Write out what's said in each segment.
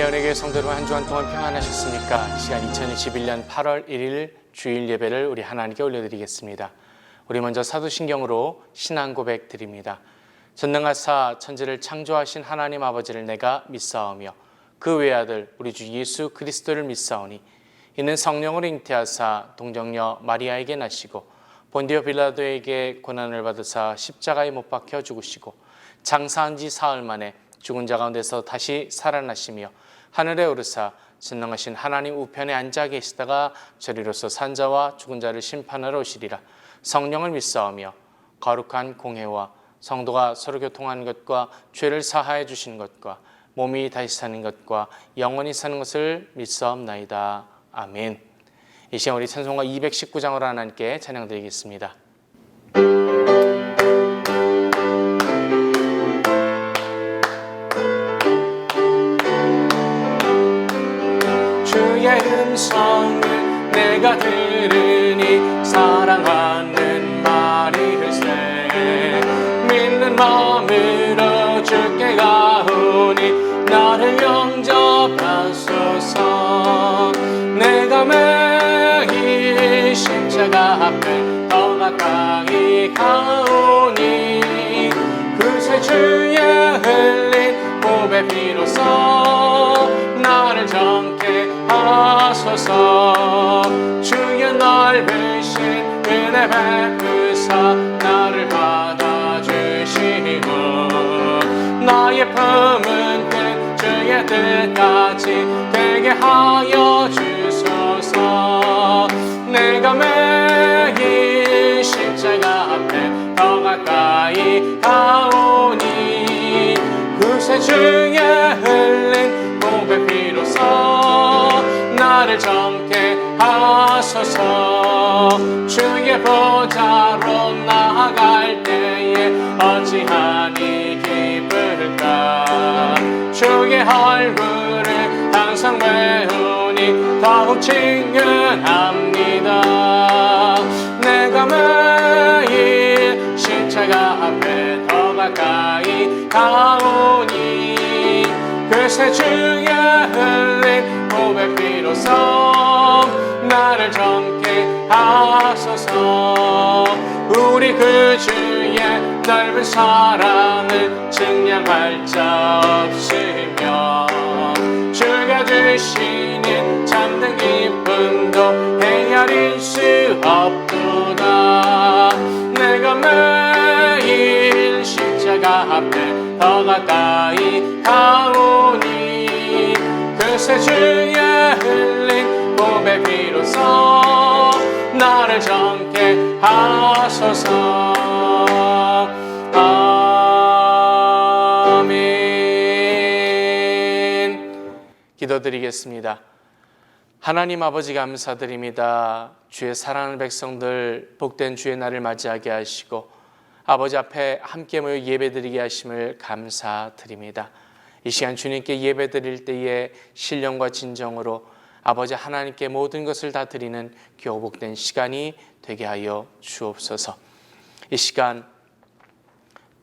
연예교회 성도 여러분, 한 주간 동안 평안하셨습니까? 이 시간 2021년 8월 1일 주일 예배를 우리 하나님께 올려드리겠습니다. 우리 먼저 사도신경으로 신앙 고백 드립니다. 전능하사 천지를 창조하신 하나님 아버지를 내가 믿사오며 그 외아들 우리 주 예수 그리스도를 믿사오니 이는 성령을 잉태하사 동정녀 마리아에게 나시고 본디오 빌라도에게 고난을 받으사 십자가에 못 박혀 죽으시고 장사한 지 사흘 만에 죽은 자 가운데서 다시 살아나시며 하늘에 오르사 전능하신 하나님 우편에 앉아 계시다가 저리로서 산자와 죽은 자를 심판하러 오시리라. 성령을 믿사오며 거룩한 공회와 성도가 서로 교통하는 것과 죄를 사하여 주시는 것과 몸이 다시 사는 것과 영원히 사는 것을 믿사옵나이다. 아멘. 이 시간 우리 찬송가 219장으로 하나님께 찬양드리겠습니다. 주의 음성을 내가 들으니 사랑하는 말일세. 믿는 마음으로 주께 가오니 나를 영접하소서. 내가 매일 십자가 앞에 더 가까이 가오니 그새 주의 흘린 보배 피로써 나를 정케 하소서. 주의 넓으신 은혜 베푸사 나를 받아주시고 나의 품은 끝 주의 뜻까지 되게 하여 주소서. 내가 매일 십자가 앞에 더 가까이 가오니 그새 주의 흘린 보배 피로써 나를 정케 하소서. 주의 보좌로 나아갈 때에 어찌하니 기쁠까. 주의 얼굴을 항상 배우니 더욱 친근합니다. 내가 매일 십자가 앞에 더 가까이 가오니 그새 주의 흘린 보배 피로써 나를 정케 하소서. 우리 그 주의 넓은 사랑을 증량할 자 없으며 주가 주시는 참된 기쁨도 헤아릴 수 없도다. 내가 매일 십자가 앞에 더 가까이 가오니 그새 주의 흘린 보배 피로써 나를 정케 하소서. 아멘. 기도드리겠습니다. 하나님 아버지 감사드립니다. 주의 사랑하는 백성들 복된 주의 날을 맞이하게 하시고 아버지 앞에 함께 모여 예배드리게 하심을 감사드립니다. 이 시간 주님께 예배드릴 때에 신령과 진정으로 아버지 하나님께 모든 것을 다 드리는 교복된 시간이 되게 하여 주옵소서. 이 시간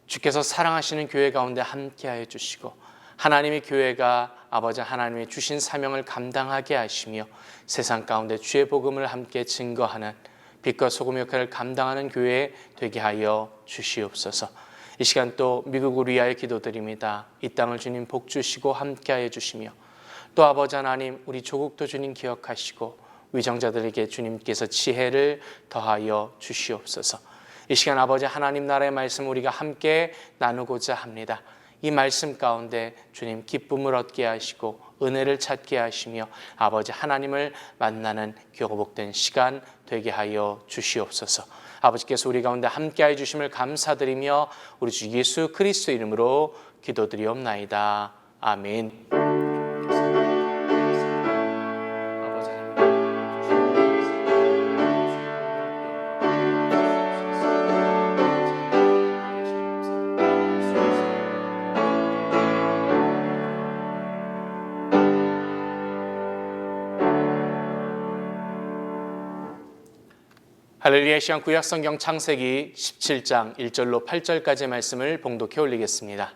주께서 사랑하시는 교회 가운데 함께하여 주시고 하나님의 교회가 아버지 하나님의 주신 사명을 감당하게 하시며 세상 가운데 주의 복음을 함께 증거하는 빛과 소금 역할을 감당하는 교회 되게 하여 주시옵소서. 이 시간 또 미국을 위하여 기도드립니다. 이 땅을 주님 복 주시고 함께하여 주시며 또 아버지 하나님 우리 조국도 주님 기억하시고 위정자들에게 주님께서 지혜를 더하여 주시옵소서. 이 시간 아버지 하나님 나라의 말씀 우리가 함께 나누고자 합니다. 이 말씀 가운데 주님 기쁨을 얻게 하시고 은혜를 찾게 하시며 아버지 하나님을 만나는 교복된 시간 되게 하여 주시옵소서. 아버지께서 우리 가운데 함께해 주심을 감사드리며 우리 주 예수 그리스도 이름으로 기도드리옵나이다. 아멘. 할렐루야. 시간 구약성경 창세기 17장 1절로 8절까지의 말씀을 봉독해 올리겠습니다.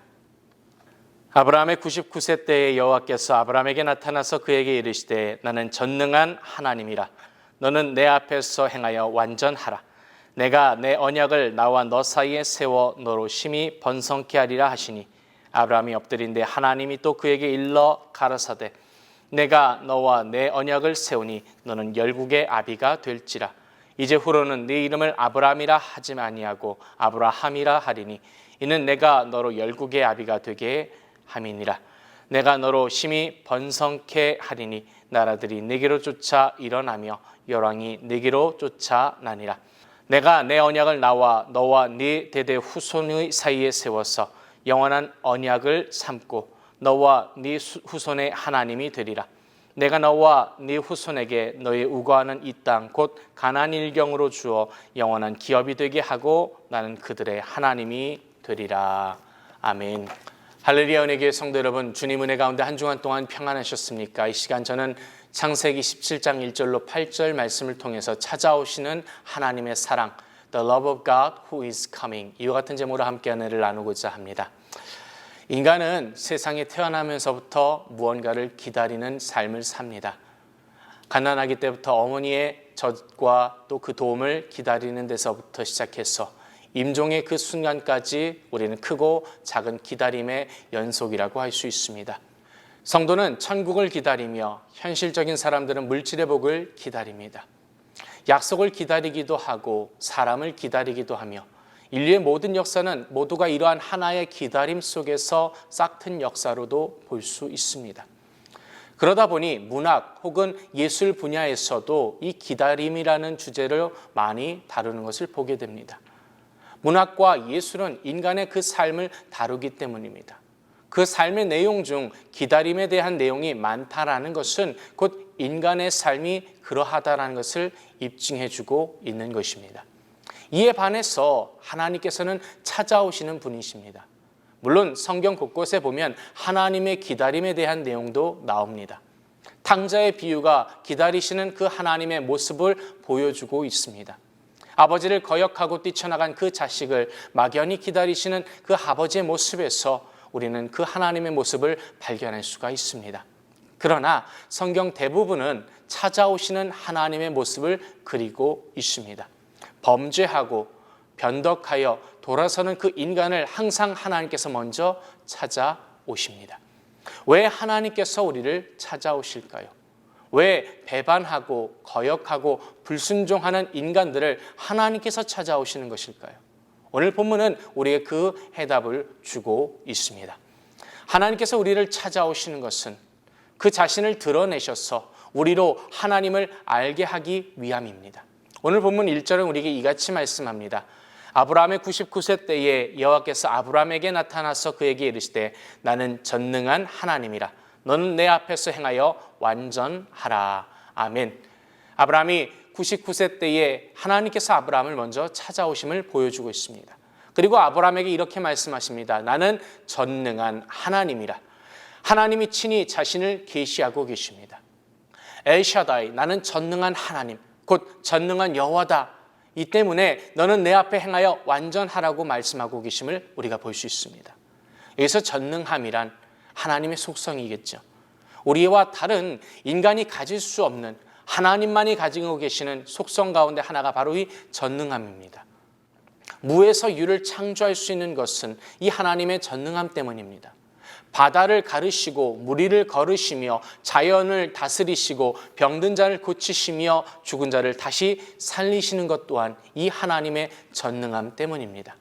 아브라함의 99세 때에 여호와께서 아브라함에게 나타나서 그에게 이르시되 나는 전능한 하나님이라. 너는 내 앞에서 행하여 완전하라. 내가 내 언약을 나와 너 사이에 세워 너로 심히 번성케 하리라 하시니 아브라함이 엎드린데 하나님이 또 그에게 일러 가라사대 내가 너와 내 언약을 세우니 너는 열국의 아비가 될지라. 이제 후로는 네 이름을 아브라함이라 하지 아니하고 아브라함이라 하리니 이는 내가 너로 열국의 아비가 되게 함이니라. 내가 너로 심히 번성케 하리니 나라들이 네게로 쫓아 일어나며 열왕이 네게로 쫓아나니라. 내가 내 언약을 나와 너와 네 대대 후손의 사이에 세워서 영원한 언약을 삼고 너와 네 후손의 하나님이 되리라. 내가 너와 네 후손에게 너의 우거하는 이 땅 곧 가나안 일경으로 주어 영원한 기업이 되게 하고 나는 그들의 하나님이 되리라. 아멘. 할렐루야. 은혜교회 성도 여러분, 주님 은혜 가운데 한 주간 동안 평안하셨습니까? 이 시간 저는 창세기 17장 1절로 8절 말씀을 통해서 찾아오시는 하나님의 사랑, The love of God who is coming, 이와 같은 제목으로 함께 은혜를 나누고자 합니다. 인간은 세상에 태어나면서부터 무언가를 기다리는 삶을 삽니다. 갓난아기 때부터 어머니의 젖과 또 그 도움을 기다리는 데서부터 시작해서 임종의 그 순간까지 우리는 크고 작은 기다림의 연속이라고 할 수 있습니다. 성도는 천국을 기다리며 현실적인 사람들은 물질의 복을 기다립니다. 약속을 기다리기도 하고 사람을 기다리기도 하며 인류의 모든 역사는 모두가 이러한 하나의 기다림 속에서 싹튼 역사로도 볼 수 있습니다. 그러다 보니 문학 혹은 예술 분야에서도 이 기다림이라는 주제를 많이 다루는 것을 보게 됩니다. 문학과 예술은 인간의 그 삶을 다루기 때문입니다. 그 삶의 내용 중 기다림에 대한 내용이 많다라는 것은 곧 인간의 삶이 그러하다라는 것을 입증해주고 있는 것입니다. 이에 반해서 하나님께서는 찾아오시는 분이십니다. 물론 성경 곳곳에 보면 하나님의 기다림에 대한 내용도 나옵니다. 탕자의 비유가 기다리시는 그 하나님의 모습을 보여주고 있습니다. 아버지를 거역하고 뛰쳐나간 그 자식을 막연히 기다리시는 그 아버지의 모습에서 우리는 그 하나님의 모습을 발견할 수가 있습니다. 그러나 성경 대부분은 찾아오시는 하나님의 모습을 그리고 있습니다. 범죄하고 변덕하여 돌아서는 그 인간을 항상 하나님께서 먼저 찾아오십니다. 왜 하나님께서 우리를 찾아오실까요? 왜 배반하고 거역하고 불순종하는 인간들을 하나님께서 찾아오시는 것일까요? 오늘 본문은 우리에게 그 해답을 주고 있습니다. 하나님께서 우리를 찾아오시는 것은 그 자신을 드러내셔서 우리로 하나님을 알게 하기 위함입니다. 오늘 본문 1절은 우리에게 이같이 말씀합니다. 아브라함의 99세 때에 여호와께서 아브라함에게 나타나서 그에게 이르시되 나는 전능한 하나님이라. 너는 내 앞에서 행하여 완전하라. 아멘. 아브라함이 99세 때에 하나님께서 아브라함을 먼저 찾아오심을 보여주고 있습니다. 그리고 아브라함에게 이렇게 말씀하십니다. 나는 전능한 하나님이라. 하나님이 친히 자신을 계시하고 계십니다. 엘샤다이, 나는 전능한 하나님, 곧 전능한 여호와다. 이 때문에 너는 내 앞에 행하여 완전하라고 말씀하고 계심을 우리가 볼 수 있습니다. 여기서 전능함이란 하나님의 속성이겠죠. 우리와 다른 인간이 가질 수 없는 하나님만이 가지고 계시는 속성 가운데 하나가 바로 이 전능함입니다. 무에서 유를 창조할 수 있는 것은 이 하나님의 전능함 때문입니다. 바다를 가르시고 무리를 걸으시며 자연을 다스리시고 병든 자를 고치시며 죽은 자를 다시 살리시는 것 또한 이 하나님의 전능함 때문입니다.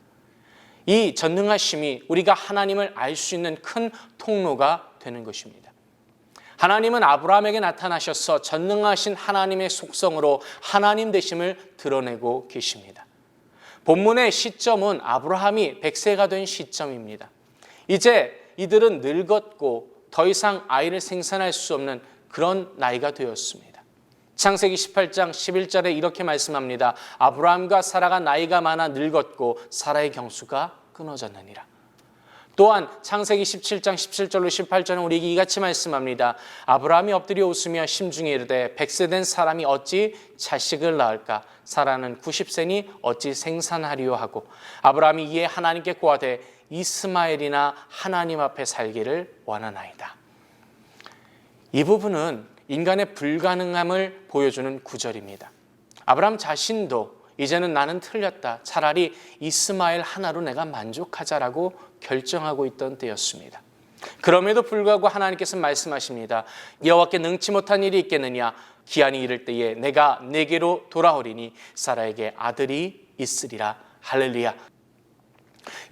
이 전능하심이 우리가 하나님을 알 수 있는 큰 통로가 되는 것입니다. 하나님은 아브라함에게 나타나셔서 전능하신 하나님의 속성으로 하나님 되심을 드러내고 계십니다. 본문의 시점은 아브라함이 100세가 된 시점입니다. 이제 이들은 늙었고 더 이상 아이를 생산할 수 없는 그런 나이가 되었습니다. 창세기 18장 11절에 이렇게 말씀합니다. 아브라함과 사라가 나이가 많아 늙었고 사라의 경수가 끊어졌느니라. 또한 창세기 17장 17절로 18절은 우리에게 이같이 말씀합니다. 아브라함이 엎드려 웃으며 심중에 이르되 100세 된 사람이 어찌 자식을 낳을까? 사라는 90세니 어찌 생산하리요 하고 아브라함이 이에 하나님께 고하되 이스마엘이나 하나님 앞에 살기를 원하나이다. 이 부분은 인간의 불가능함을 보여주는 구절입니다. 아브라함 자신도 이제는 나는 틀렸다. 차라리 이스마엘 하나로 내가 만족하자라고 결정하고 있던 때였습니다. 그럼에도 불구하고 하나님께서 말씀하십니다. 여호와께 능치 못한 일이 있겠느냐? 기한이 이를 때에 내가 내게로 돌아오리니 사라에게 아들이 있으리라. 할렐루야.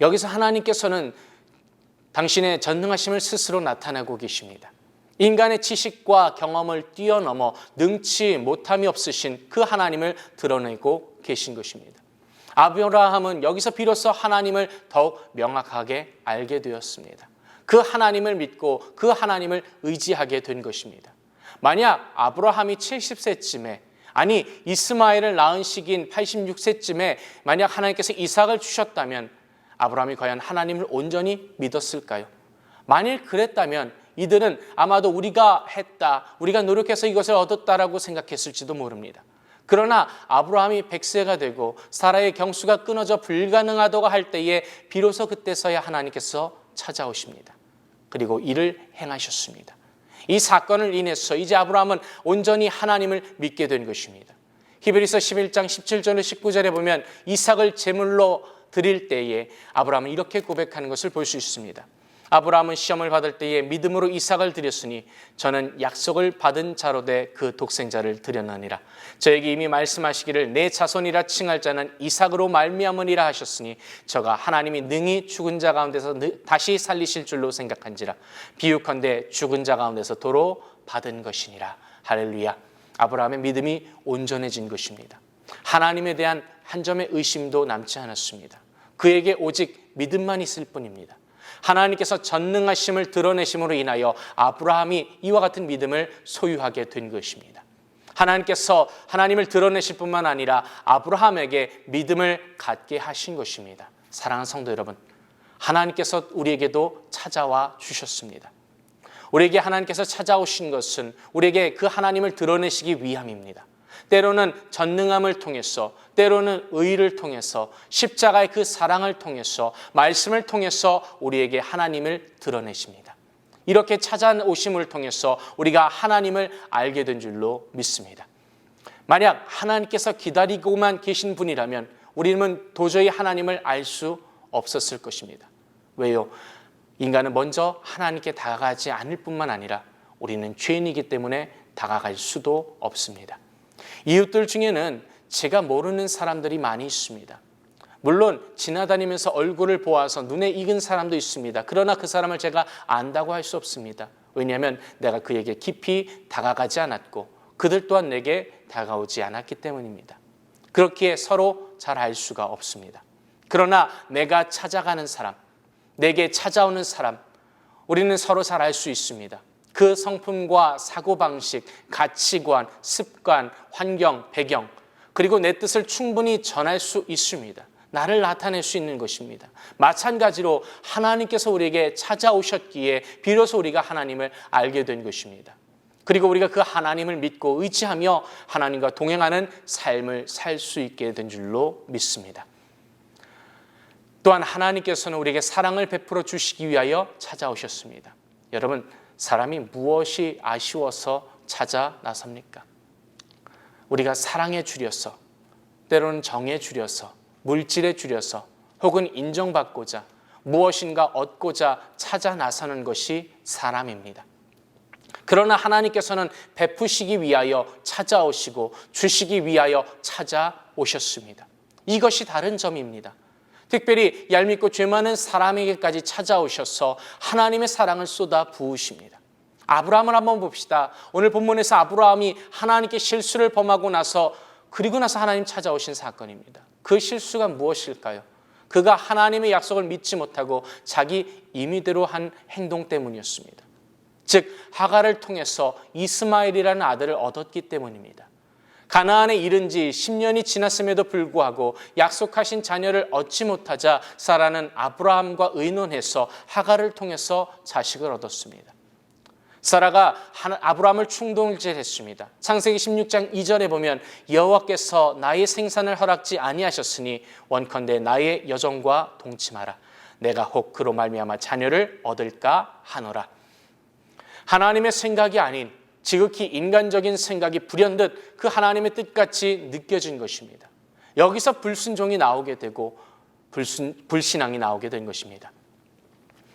여기서 하나님께서는 당신의 전능하심을 스스로 나타내고 계십니다. 인간의 지식과 경험을 뛰어넘어 능치 못함이 없으신 그 하나님을 드러내고 계신 것입니다. 아브라함은 여기서 비로소 하나님을 더욱 명확하게 알게 되었습니다. 그 하나님을 믿고 그 하나님을 의지하게 된 것입니다. 만약 아브라함이 70세쯤에 아니 이스마엘을 낳은 시기인 86세쯤에 만약 하나님께서 이삭을 주셨다면 아브라함이 과연 하나님을 온전히 믿었을까요? 만일 그랬다면 이들은 아마도 우리가 했다, 우리가 노력해서 이것을 얻었다라고 생각했을지도 모릅니다. 그러나 아브라함이 100세가 되고 사라의 경수가 끊어져 불가능하다고 할 때에 비로소 그때서야 하나님께서 찾아오십니다. 그리고 이를 행하셨습니다. 이 사건을 인해서 이제 아브라함은 온전히 하나님을 믿게 된 것입니다. 히브리서 11장 17절로 19절에 보면 이삭을 제물로 드릴 때에 아브라함은 이렇게 고백하는 것을 볼 수 있습니다. 아브라함은 시험을 받을 때에 믿음으로 이삭을 드렸으니 저는 약속을 받은 자로 돼 그 독생자를 드렸느니라. 저에게 이미 말씀하시기를 내 자손이라 칭할 자는 이삭으로 말미암으리라 하셨으니 저가 하나님이 능히 죽은 자 가운데서 다시 살리실 줄로 생각한지라. 비유컨대 죽은 자 가운데서 도로 받은 것이니라. 할렐루야. 아브라함의 믿음이 온전해진 것입니다. 하나님에 대한 한 점의 의심도 남지 않았습니다. 그에게 오직 믿음만 있을 뿐입니다. 하나님께서 전능하심을 드러내심으로 인하여 아브라함이 이와 같은 믿음을 소유하게 된 것입니다. 하나님께서 하나님을 드러내실 뿐만 아니라 아브라함에게 믿음을 갖게 하신 것입니다. 사랑하는 성도 여러분, 하나님께서 우리에게도 찾아와 주셨습니다. 우리에게 하나님께서 찾아오신 것은 우리에게 그 하나님을 드러내시기 위함입니다. 때로는 전능함을 통해서, 때로는 의를 통해서, 십자가의 그 사랑을 통해서, 말씀을 통해서 우리에게 하나님을 드러내십니다. 이렇게 찾아오심을 통해서 우리가 하나님을 알게 된 줄로 믿습니다. 만약 하나님께서 기다리고만 계신 분이라면 우리는 도저히 하나님을 알 수 없었을 것입니다. 왜요? 인간은 먼저 하나님께 다가가지 않을 뿐만 아니라 우리는 죄인이기 때문에 다가갈 수도 없습니다. 이웃들 중에는 제가 모르는 사람들이 많이 있습니다. 물론 지나다니면서 얼굴을 보아서 눈에 익은 사람도 있습니다. 그러나 그 사람을 제가 안다고 할 수 없습니다. 왜냐하면 내가 그에게 깊이 다가가지 않았고 그들 또한 내게 다가오지 않았기 때문입니다. 그렇기에 서로 잘 알 수가 없습니다. 그러나 내가 찾아가는 사람, 내게 찾아오는 사람, 우리는 서로 잘 알 수 있습니다. 그 성품과 사고방식, 가치관, 습관, 환경, 배경, 그리고 내 뜻을 충분히 전할 수 있습니다. 나를 나타낼 수 있는 것입니다. 마찬가지로 하나님께서 우리에게 찾아오셨기에 비로소 우리가 하나님을 알게 된 것입니다. 그리고 우리가 그 하나님을 믿고 의지하며 하나님과 동행하는 삶을 살 수 있게 된 줄로 믿습니다. 또한 하나님께서는 우리에게 사랑을 베풀어 주시기 위하여 찾아오셨습니다. 여러분, 사람이 무엇이 아쉬워서 찾아 나섭니까? 우리가 사랑에 줄여서, 때로는 정에 줄여서, 물질에 줄여서, 혹은 인정받고자, 무엇인가 얻고자 찾아 나서는 것이 사람입니다. 그러나 하나님께서는 베푸시기 위하여 찾아오시고 주시기 위하여 찾아오셨습니다. 이것이 다른 점입니다. 특별히 얄밉고 죄 많은 사람에게까지 찾아오셔서 하나님의 사랑을 쏟아 부으십니다. 아브라함을 한번 봅시다. 오늘 본문에서 아브라함이 하나님께 실수를 범하고 나서 그리고 나서 하나님 찾아오신 사건입니다. 그 실수가 무엇일까요? 그가 하나님의 약속을 믿지 못하고 자기 임의대로 한 행동 때문이었습니다. 즉 하갈을 통해서 이스마엘이라는 아들을 얻었기 때문입니다. 가나안에 이른 지 10년이 지났음에도 불구하고 약속하신 자녀를 얻지 못하자 사라는 아브라함과 의논해서 하갈을 통해서 자식을 얻었습니다. 사라가 아브라함을 충동질했습니다. 창세기 16장 2절에 보면 여호와께서 나의 생산을 허락지 아니하셨으니 원컨대 나의 여종과 동침하라. 내가 혹 그로 말미암아 자녀를 얻을까 하노라. 하나님의 생각이 아닌 지극히 인간적인 생각이 불현듯 그 하나님의 뜻같이 느껴진 것입니다. 여기서 불순종이 나오게 되고 불신앙이 나오게 된 것입니다.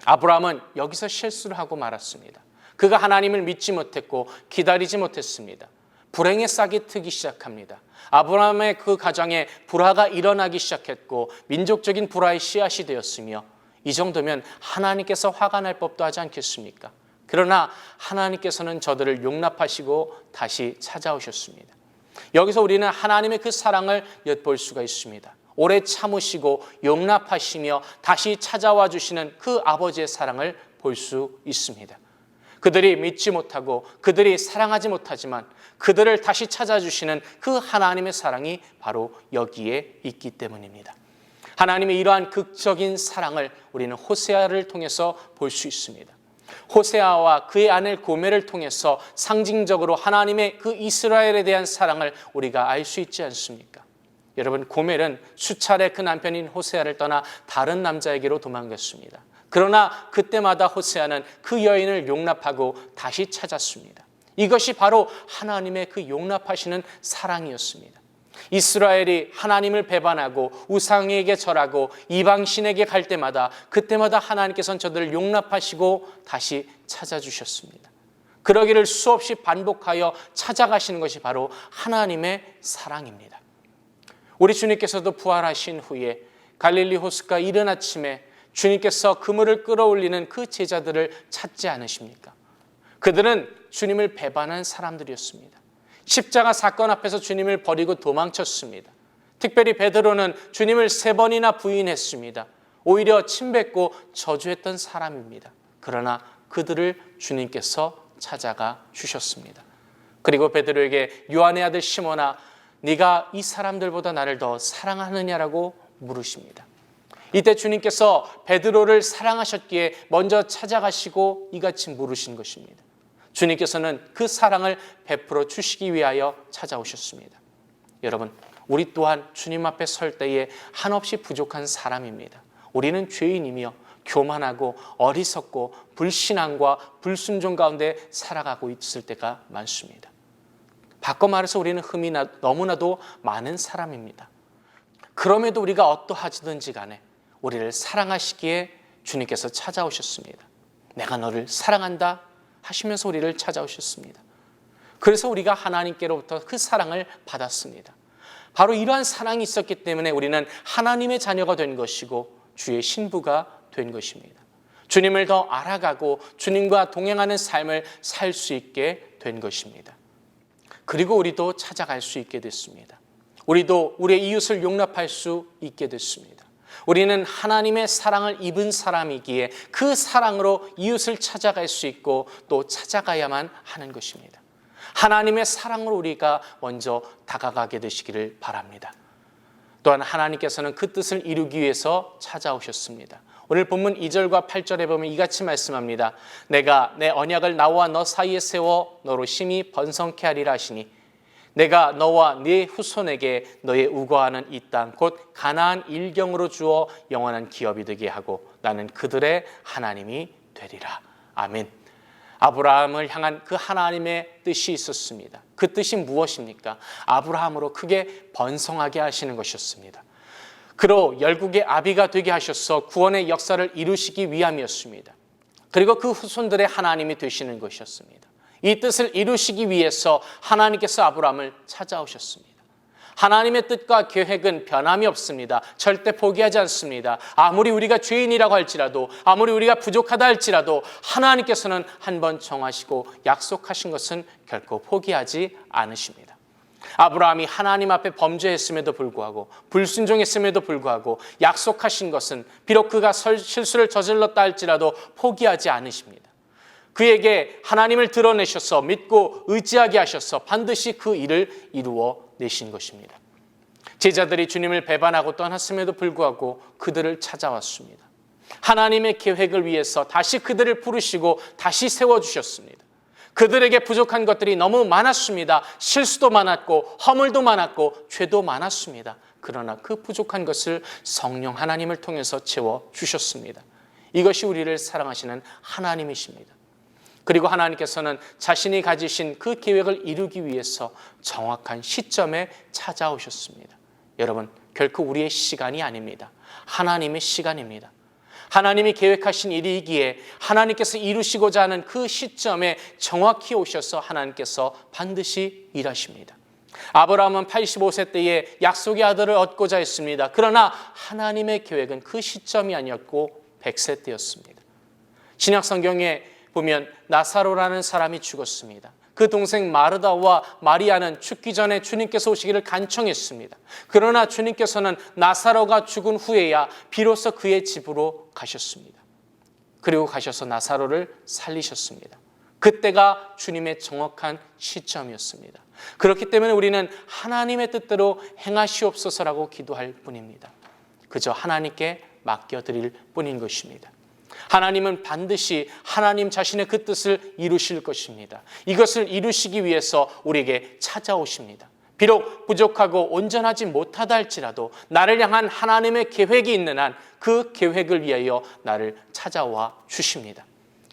아브라함은 여기서 실수를 하고 말았습니다. 그가 하나님을 믿지 못했고 기다리지 못했습니다. 불행의 싹이 트기 시작합니다. 아브라함의 그 가정에 불화가 일어나기 시작했고 민족적인 불화의 씨앗이 되었으며 이 정도면 하나님께서 화가 날 법도 하지 않겠습니까? 그러나 하나님께서는 저들을 용납하시고 다시 찾아오셨습니다. 여기서 우리는 하나님의 그 사랑을 엿볼 수가 있습니다. 오래 참으시고 용납하시며 다시 찾아와 주시는 그 아버지의 사랑을 볼 수 있습니다. 그들이 믿지 못하고 그들이 사랑하지 못하지만 그들을 다시 찾아주시는 그 하나님의 사랑이 바로 여기에 있기 때문입니다. 하나님의 이러한 극적인 사랑을 우리는 호세아를 통해서 볼 수 있습니다. 호세아와 그의 아내 고멜을 통해서 상징적으로 하나님의 그 이스라엘에 대한 사랑을 우리가 알 수 있지 않습니까? 여러분, 고멜은 수차례 그 남편인 호세아를 떠나 다른 남자에게로 도망갔습니다. 그러나 그때마다 호세아는 그 여인을 용납하고 다시 찾았습니다. 이것이 바로 하나님의 그 용납하시는 사랑이었습니다. 이스라엘이 하나님을 배반하고 우상에게 절하고 이방신에게 갈 때마다 그때마다 하나님께서는 저들을 용납하시고 다시 찾아주셨습니다. 그러기를 수없이 반복하여 찾아가시는 것이 바로 하나님의 사랑입니다. 우리 주님께서도 부활하신 후에 갈릴리 호숫가 이른 아침에 주님께서 그물을 끌어올리는 그 제자들을 찾지 않으십니까? 그들은 주님을 배반한 사람들이었습니다. 십자가 사건 앞에서 주님을 버리고 도망쳤습니다. 특별히 베드로는 주님을 3번이나 부인했습니다. 오히려 침뱉고 저주했던 사람입니다. 그러나 그들을 주님께서 찾아가 주셨습니다. 그리고 베드로에게 요한의 아들 시몬아, 네가 이 사람들보다 나를 더 사랑하느냐라고 물으십니다. 이때 주님께서 베드로를 사랑하셨기에 먼저 찾아가시고 이같이 물으신 것입니다. 주님께서는 그 사랑을 베풀어 주시기 위하여 찾아오셨습니다. 여러분, 우리 또한 주님 앞에 설 때에 한없이 부족한 사람입니다. 우리는 죄인이며 교만하고 어리석고 불신앙과 불순종 가운데 살아가고 있을 때가 많습니다. 바꿔 말해서 우리는 흠이 너무나도 많은 사람입니다. 그럼에도 우리가 어떠하든지 간에 우리를 사랑하시기에 주님께서 찾아오셨습니다. 내가 너를 사랑한다 하시면서 우리를 찾아오셨습니다. 그래서 우리가 하나님께로부터 그 사랑을 받았습니다. 바로 이러한 사랑이 있었기 때문에 우리는 하나님의 자녀가 된 것이고 주의 신부가 된 것입니다. 주님을 더 알아가고 주님과 동행하는 삶을 살 수 있게 된 것입니다. 그리고 우리도 찾아갈 수 있게 됐습니다. 우리도 우리의 이웃을 용납할 수 있게 됐습니다. 우리는 하나님의 사랑을 입은 사람이기에 그 사랑으로 이웃을 찾아갈 수 있고 또 찾아가야만 하는 것입니다. 하나님의 사랑으로 우리가 먼저 다가가게 되시기를 바랍니다. 또한 하나님께서는 그 뜻을 이루기 위해서 찾아오셨습니다. 오늘 본문 2절과 8절에 보면 이같이 말씀합니다. 내가 내 언약을 나와 너 사이에 세워 너로 심히 번성케 하리라 하시니 내가 너와 네 후손에게 너의 우거하는 이 땅 곧 가나안 일경으로 주어 영원한 기업이 되게 하고 나는 그들의 하나님이 되리라. 아멘. 아브라함을 향한 그 하나님의 뜻이 있었습니다. 그 뜻이 무엇입니까? 아브라함으로 크게 번성하게 하시는 것이었습니다. 그로 열국의 아비가 되게 하셔서 구원의 역사를 이루시기 위함이었습니다. 그리고 그 후손들의 하나님이 되시는 것이었습니다. 이 뜻을 이루시기 위해서 하나님께서 아브라함을 찾아오셨습니다. 하나님의 뜻과 계획은 변함이 없습니다. 절대 포기하지 않습니다. 아무리 우리가 죄인이라고 할지라도, 아무리 우리가 부족하다 할지라도 하나님께서는 한번 정하시고 약속하신 것은 결코 포기하지 않으십니다. 아브라함이 하나님 앞에 범죄했음에도 불구하고 불순종했음에도 불구하고 약속하신 것은 비록 그가 실수를 저질렀다 할지라도 포기하지 않으십니다. 그에게 하나님을 드러내셔서 믿고 의지하게 하셔서 반드시 그 일을 이루어 내신 것입니다. 제자들이 주님을 배반하고 떠났음에도 불구하고 그들을 찾아왔습니다. 하나님의 계획을 위해서 다시 그들을 부르시고 다시 세워주셨습니다. 그들에게 부족한 것들이 너무 많았습니다. 실수도 많았고 허물도 많았고 죄도 많았습니다. 그러나 그 부족한 것을 성령 하나님을 통해서 채워주셨습니다. 이것이 우리를 사랑하시는 하나님이십니다. 그리고 하나님께서는 자신이 가지신 그 계획을 이루기 위해서 정확한 시점에 찾아오셨습니다. 여러분, 결코 우리의 시간이 아닙니다. 하나님의 시간입니다. 하나님이 계획하신 일이기에 하나님께서 이루시고자 하는 그 시점에 정확히 오셔서 하나님께서 반드시 일하십니다. 아브라함은 85세 때에 약속의 아들을 얻고자 했습니다. 그러나 하나님의 계획은 그 시점이 아니었고 100세 때였습니다. 신약 성경에 보면 나사로라는 사람이 죽었습니다. 그 동생 마르다와 마리아는 죽기 전에 주님께서 오시기를 간청했습니다. 그러나 주님께서는 나사로가 죽은 후에야 비로소 그의 집으로 가셨습니다. 그리고 가셔서 나사로를 살리셨습니다. 그때가 주님의 정확한 시점이었습니다. 그렇기 때문에 우리는 하나님의 뜻대로 행하시옵소서라고 기도할 뿐입니다. 그저 하나님께 맡겨드릴 뿐인 것입니다. 하나님은 반드시 하나님 자신의 그 뜻을 이루실 것입니다. 이것을 이루시기 위해서 우리에게 찾아오십니다. 비록 부족하고 온전하지 못하다 할지라도 나를 향한 하나님의 계획이 있는 한 그 계획을 위하여 나를 찾아와 주십니다.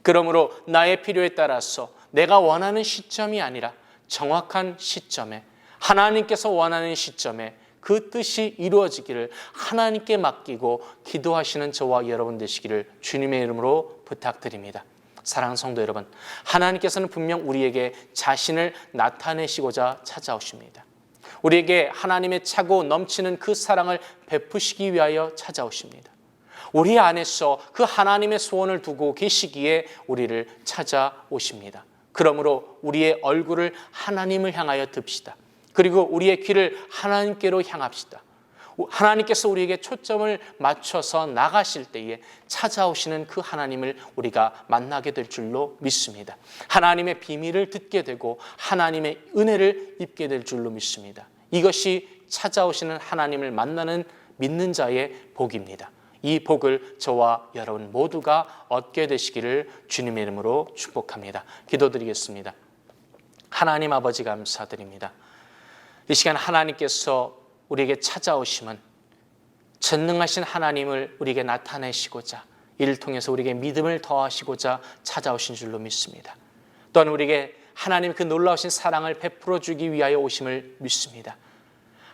그러므로 나의 필요에 따라서 내가 원하는 시점이 아니라 정확한 시점에, 하나님께서 원하는 시점에 그 뜻이 이루어지기를 하나님께 맡기고 기도하시는 저와 여러분 되시기를 주님의 이름으로 부탁드립니다. 사랑하는 성도 여러분, 하나님께서는 분명 우리에게 자신을 나타내시고자 찾아오십니다. 우리에게 하나님의 차고 넘치는 그 사랑을 베푸시기 위하여 찾아오십니다. 우리 안에서 그 하나님의 소원을 두고 계시기에 우리를 찾아오십니다. 그러므로 우리의 얼굴을 하나님을 향하여 듭시다. 그리고 우리의 귀를 하나님께로 향합시다. 하나님께서 우리에게 초점을 맞춰서 나가실 때에 찾아오시는 그 하나님을 우리가 만나게 될 줄로 믿습니다. 하나님의 비밀을 듣게 되고 하나님의 은혜를 입게 될 줄로 믿습니다. 이것이 찾아오시는 하나님을 만나는 믿는 자의 복입니다. 이 복을 저와 여러분 모두가 얻게 되시기를 주님의 이름으로 축복합니다. 기도드리겠습니다. 하나님 아버지 감사드립니다. 이 시간 하나님께서 우리에게 찾아오심은 전능하신 하나님을 우리에게 나타내시고자, 이를 통해서 우리에게 믿음을 더하시고자 찾아오신 줄로 믿습니다. 또한 우리에게 하나님 그 놀라우신 사랑을 베풀어 주기 위하여 오심을 믿습니다.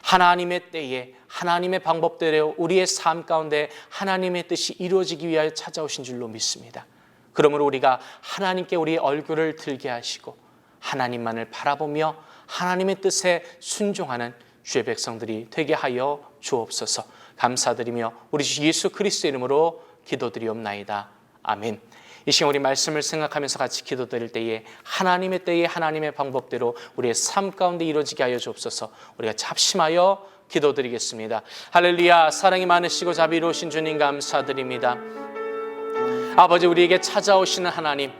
하나님의 때에 하나님의 방법대로 우리의 삶 가운데 하나님의 뜻이 이루어지기 위하여 찾아오신 줄로 믿습니다. 그러므로 우리가 하나님께 우리의 얼굴을 들게 하시고 하나님만을 바라보며 하나님의 뜻에 순종하는 주의 백성들이 되게 하여 주옵소서. 감사드리며 우리 주 예수 그리스도 이름으로 기도드리옵나이다. 아멘. 이 시간 우리 말씀을 생각하면서 같이 기도드릴 때에 하나님의 때에 하나님의 방법대로 우리의 삶 가운데 이루어지게 하여 주옵소서. 우리가 합심하여 기도드리겠습니다. 할렐루야. 사랑이 많으시고 자비로우신 주님 감사드립니다. 아버지, 우리에게 찾아오시는 하나님,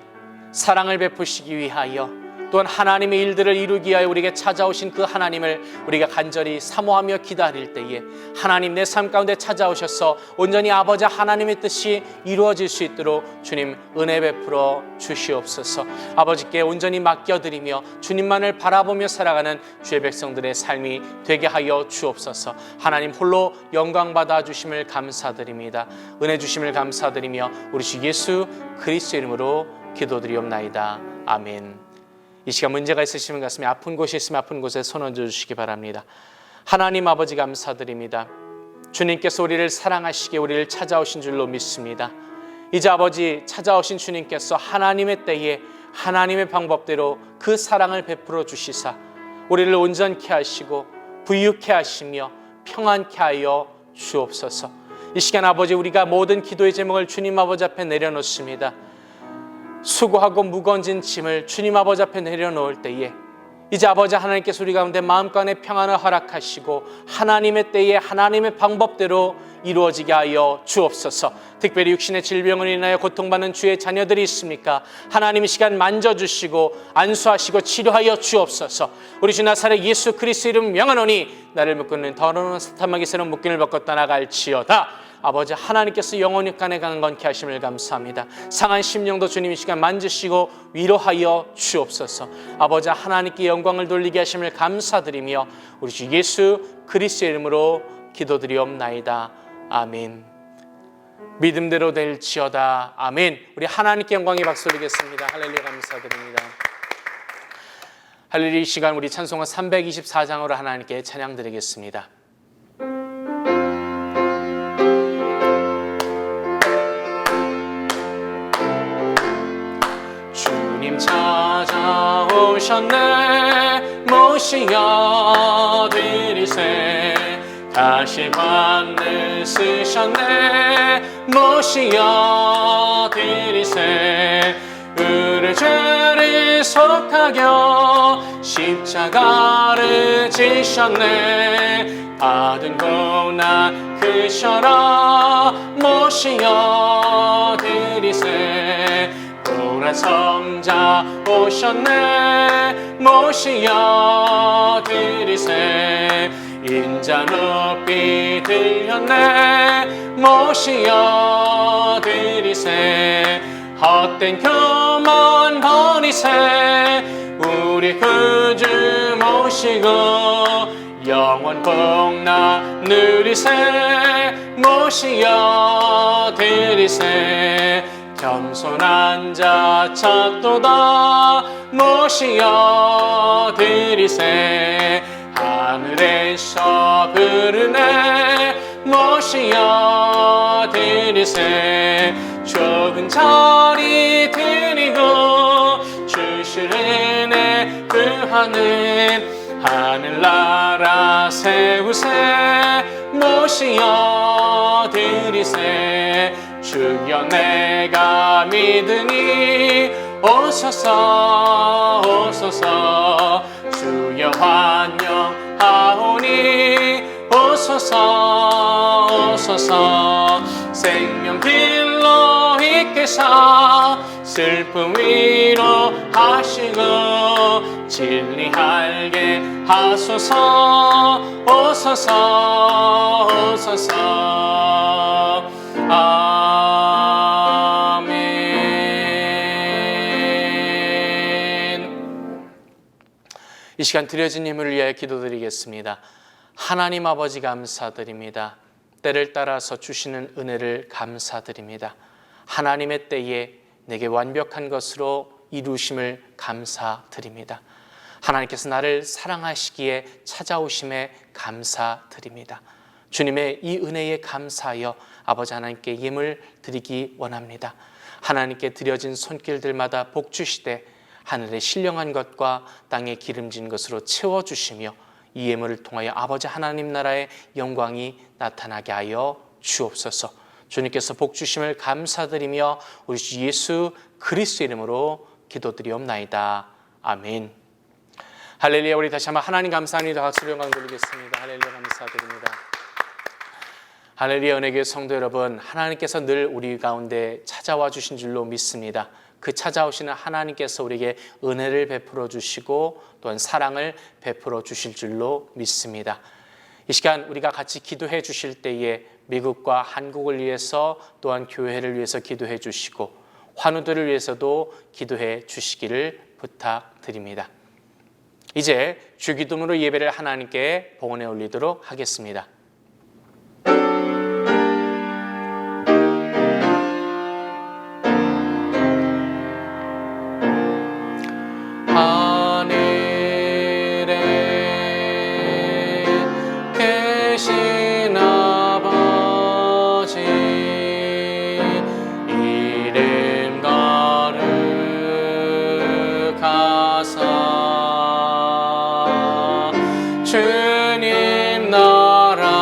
사랑을 베푸시기 위하여 또한 하나님의 일들을 이루기 위하여 우리에게 찾아오신 그 하나님을 우리가 간절히 사모하며 기다릴 때에 하나님 내 삶 가운데 찾아오셔서 온전히 아버지 하나님의 뜻이 이루어질 수 있도록 주님 은혜 베풀어 주시옵소서. 아버지께 온전히 맡겨드리며 주님만을 바라보며 살아가는 주의 백성들의 삶이 되게 하여 주옵소서. 하나님 홀로 영광 받아 주심을 감사드립니다. 은혜 주심을 감사드리며 우리 주 예수 그리스도 이름으로 기도드리옵나이다. 아멘. 이 시간 문제가 있으시면 가슴에 아픈 곳이 있으면 아픈 곳에 손 얹어 주시기 바랍니다. 하나님 아버지 감사드립니다. 주님께서 우리를 사랑하시기에 우리를 찾아오신 줄로 믿습니다. 이제 아버지 찾아오신 주님께서 하나님의 때에 하나님의 방법대로 그 사랑을 베풀어 주시사 우리를 온전케 하시고 부유케 하시며 평안케 하여 주옵소서. 이 시간 아버지 우리가 모든 기도의 제목을 주님 아버지 앞에 내려놓습니다. 수고하고 무거운 짐을 주님 아버지 앞에 내려놓을 때에 이제 아버지 하나님께서 우리 가운데 마음간의 평안을 허락하시고 하나님의 때에 하나님의 방법대로 이루어지게 하여 주옵소서. 특별히 육신의 질병을 인하여 고통받는 주의 자녀들이 있습니까? 하나님 이 시간 만져주시고 안수하시고 치료하여 주옵소서. 우리 주 나사렛 예수 그리스도 이름 명하노니 나를 묶는 더러운 사탄마귀에서는 묶임을 벗고 떠나갈지어다. 아버지 하나님께서 영원히 강건케 하심을 감사합니다. 상한 심령도 주님 이 시간 만지시고 위로하여 주옵소서. 아버지 하나님께 영광을 돌리게 하심을 감사드리며 우리 주 예수 그리스도의 이름으로 기도드리옵나이다. 아멘. 믿음대로 될지어다. 아멘. 우리 하나님께 영광의 박수 드리겠습니다. 할렐루야 감사드립니다. 할렐루야. 이 시간 우리 찬송가 324장으로 하나님께 찬양 드리겠습니다. 주님 찾아오셨네 모시어 드리세 다시 관을 쓰셨네 모시어 드리세 의를 죄를 속하여 십자가를 지셨네 받은 고난 크셔라 모시어 드리세 보라 성자 오셨네 모시어 드리세 인자 높이 들렸네 모시어 드리세 헛된 교만 버리세 우리 구주 모시고 영원 복나 누리세 모시어 드리세 겸손한 자 찾도다 모시어 드리세 하늘에서 부르네 모시어 드리세 좁은 자리 드리고 주실 은혜 구하는 하늘나라 세우세 모시어 드리세 주여 내가 믿으니 오소서 오소서 주여 환영하오니 오소서 오소서 생명길로 이끄사 슬픔 위로하시고 진리하게 하소서 오소서 오소서 아멘. 이 시간 드려진 힘을 위하여 기도드리겠습니다. 하나님 아버지 감사드립니다. 때를 따라서 주시는 은혜를 감사드립니다. 하나님의 때에 내게 완벽한 것으로 이루심을 감사드립니다. 하나님께서 나를 사랑하시기에 찾아오심에 감사드립니다. 주님의 이 은혜에 감사하여 아버지 하나님께 예물 드리기 원합니다. 하나님께 드려진 손길들마다 복 주시되 하늘의 신령한 것과 땅에 기름진 것으로 채워주시며 이 예물을 통하여 아버지 하나님 나라의 영광이 나타나게 하여 주옵소서. 주님께서 복 주심을 감사드리며 우리 주 예수 그리스도 이름으로 기도드리옵나이다. 아멘. 할렐루야. 우리 다시 한번 하나님 감사합니다. 박수로 영광 돌리겠습니다. 할렐루야 감사드립니다. 할렐루야. 은혜교회 성도 여러분, 하나님께서 늘 우리 가운데 찾아와 주신 줄로 믿습니다. 그 찾아오시는 하나님께서 우리에게 은혜를 베풀어 주시고 또한 사랑을 베풀어 주실 줄로 믿습니다. 이 시간 우리가 같이 기도해 주실 때에 미국과 한국을 위해서 또한 교회를 위해서 기도해 주시고 환우들을 위해서도 기도해 주시기를 부탁드립니다. 이제 주기도문으로 예배를 하나님께 봉헌해 올리도록 하겠습니다. 주님 나라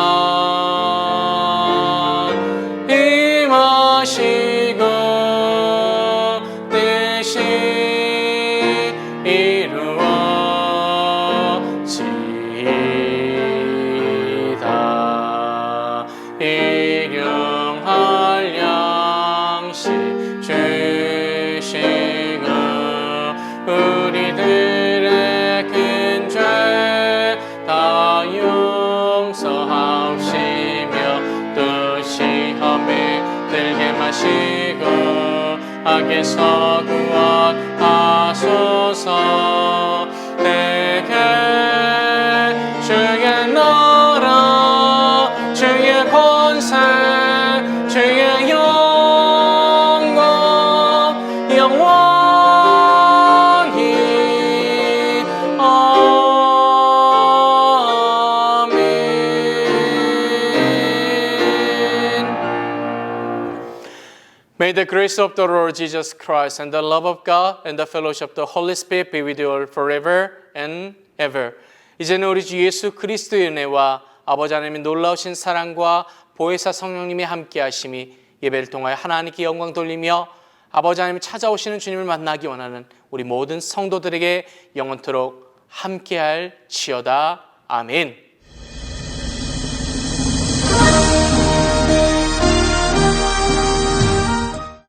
악에서 구원하소서. 내게 주의 나라 주의 권세 주의 영광 영원히 아멘. May the grace of the Lord Jesus Christ and the love of God and the fellowship of the Holy Spirit be with you all forever and ever. 이제는 우리 주 예수 그리스도의 은혜와 아버지 하나님의 놀라우신 사랑과 보혜사 성령님의 함께하심이 예배를 통하여 하나님께 영광 돌리며 아버지 하나님이 찾아오시는 주님을 만나기 원하는 우리 모든 성도들에게 영원토록 함께할 지어다. 아멘.